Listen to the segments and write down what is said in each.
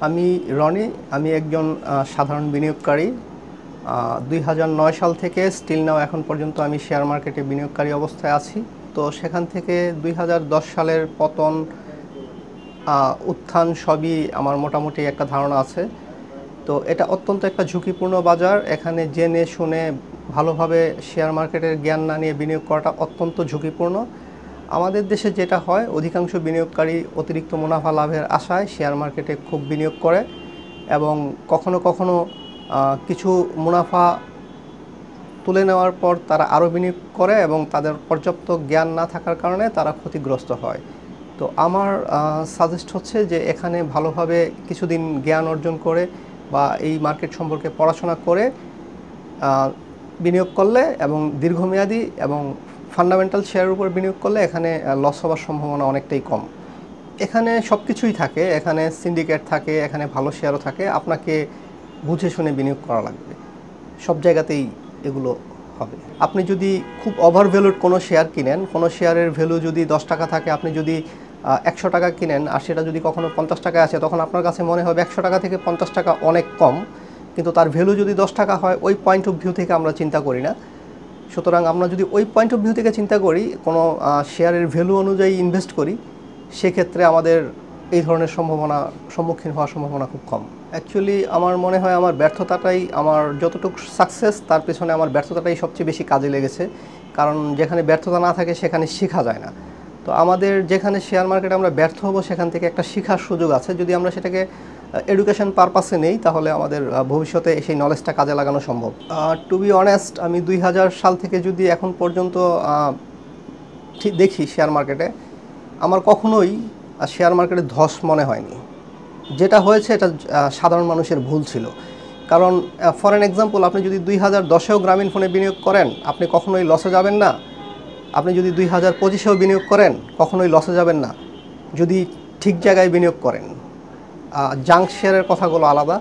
আমি রনি, আমি একজন সাধারণ বিনিয়োগকারী। 2009 সাল থেকে স্টিল নাও এখন পর্যন্ত আমি শেয়ার মার্কেটে বিনিয়োগকারী অবস্থায় আছি। তো সেখান থেকে 2010 সালের পতন, উত্থান সবই আমার মোটামুটি একটা ধারণা আছে। তো এটা অত্যন্ত একটা ঝুঁকিপূর্ণ বাজার। এখানে জেনে শুনে ভালোভাবে শেয়ার মার্কেটের জ্ঞান না নিয়ে বিনিয়োগ করাটা অত্যন্ত ঝুঁকিপূর্ণ। আমাদের দেশে যেটা হয়, অধিকাংশ বিনিয়োগকারী অতিরিক্ত মুনাফা লাভের আশায় শেয়ার মার্কেটে খুব বিনিয়োগ করে এবং কখনো কখনো কিছু মুনাফা তুলে নেওয়ার পর তারা আরও বিনিয়োগ করে এবং তাদের পর্যাপ্ত জ্ঞান না থাকার কারণে তারা ক্ষতিগ্রস্ত হয়। তো আমার সাজেস্ট হচ্ছে যে এখানে ভালোভাবে কিছুদিন জ্ঞান অর্জন করে বা এই মার্কেট সম্পর্কে পড়াশোনা করে বিনিয়োগ করলে এবং দীর্ঘমেয়াদী এবং ফান্ডামেন্টাল শেয়ারের উপর বিনিয়োগ করলে এখানে লস হওয়ার সম্ভাবনা অনেকটাই কম। এখানে সব কিছুই থাকে, এখানে সিন্ডিকেট থাকে, এখানে ভালো শেয়ারও থাকে। আপনাকে বুঝে শুনে বিনিয়োগ করা লাগবে, সব জায়গাতেই এগুলো হবে। আপনি যদি খুব ওভার ভ্যালুড কোনো শেয়ার কিনেন, কোনো শেয়ারের ভ্যালু যদি 10 টাকা থাকে, আপনি যদি 100 টাকা কিনেন আর সেটা যদি কখনো 50 টাকায় আছে, তখন আপনার কাছে মনে হবে 100 টাকা থেকে 50 টাকা অনেক কম, কিন্তু তার ভ্যালু যদি 10 টাকা হয়, ওই পয়েন্ট অফ ভিউ থেকে আমরা চিন্তা করি না। সুতরাং আমরা যদি ওই পয়েন্ট অফ ভিউ থেকে চিন্তা করি, কোনো শেয়ারের ভ্যালু অনুযায়ী ইনভেস্ট করি, সেক্ষেত্রে আমাদের এই ধরনের সম্মুখীন হওয়ার সম্ভাবনা খুব কম। অ্যাকচুয়ালি আমার মনে হয় আমার ব্যর্থতাটাই, আমার যতটুকু সাকসেস তার পেছনে আমার ব্যর্থতাটাই সবচেয়ে বেশি কাজে লেগেছে। কারণ যেখানে ব্যর্থতা না থাকে সেখানে শেখা যায় না। তো আমাদের যেখানে শেয়ার মার্কেটে আমরা ব্যর্থ হব, সেখান থেকে একটা শেখার সুযোগ আছে। যদি আমরা সেটাকে এডুকেশন পারপাসে নেই, তাহলে আমাদের ভবিষ্যতে সেই নলেজটা কাজে লাগানো সম্ভব। টু বি অনেস্ট, আমি 2000 সাল থেকে যদি এখন পর্যন্ত দেখি শেয়ার মার্কেটে, আমার কখনোই শেয়ার মার্কেটে ধস মনে হয়নি। যেটা হয়েছে এটা সাধারণ মানুষের ভুল ছিল। কারণ ফর অ্যান এক্সাম্পল, আপনি যদি 2010-এও গ্রামীণ ফোনে বিনিয়োগ করেন, আপনি কখনোই লসে যাবেন না। আপনি যদি 2025-এও বিনিয়োগ করেন, কখনোই লসে যাবেন না, যদি ঠিক জায়গায় বিনিয়োগ করেন। জাঙ্ক শেয়ারের কথাগুলো আলাদা।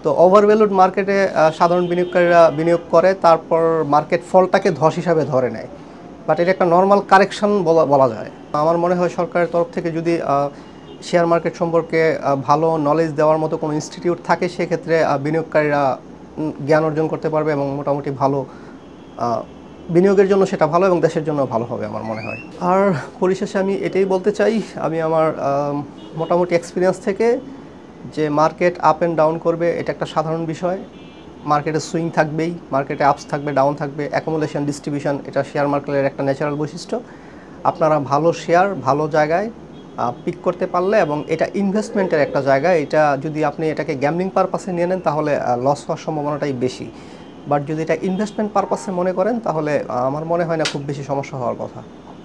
তো ওভারভ্যালুড মার্কেটে সাধারণ বিনিয়োগকারীরা বিনিয়োগ করে, তারপর মার্কেট ফলটাকে ধস হিসাবে ধরে নেয়। বাট এটা একটা নর্মাল কারেকশন বলা যায়। আমার মনে হয় সরকারের তরফ থেকে যদি শেয়ার মার্কেট সম্পর্কে ভালো নলেজ দেওয়ার মতো কোনো ইনস্টিটিউট থাকে, সেক্ষেত্রে বিনিয়োগকারীরা জ্ঞান অর্জন করতে পারবে এবং মোটামুটি ভালো, বিনিয়োগের জন্য সেটা ভালো এবং দেশের জন্য ভালো হবে আমার মনে হয়। আর পরিশেষে আমি এটাই বলতে চাই, আমি আমার মোটামুটি এক্সপিরিয়েন্স থেকে, যে মার্কেট আপ অ্যান্ড ডাউন করবে এটা একটা সাধারণ বিষয়। মার্কেটে সুইং থাকবেই, মার্কেটে আপস থাকবে, ডাউন থাকবে, অ্যাকোমোডেশন, ডিস্ট্রিবিউশন, এটা শেয়ার মার্কেটের একটা ন্যাচারাল বৈশিষ্ট্য। আপনারা ভালো শেয়ার ভালো জায়গায় পিক করতে পারলে, এবং এটা ইনভেস্টমেন্টের একটা জায়গা, এটা যদি আপনি এটাকে গ্যামলিং পারপাসে নিয়ে নেন, তাহলে লস হওয়ার সম্ভাবনাটাই বেশি। বাট যদি এটা ইনভেস্টমেন্ট পারপাসে মনে করেন, তাহলে আমার মনে হয় না খুব বেশি সমস্যা হওয়ার কথা।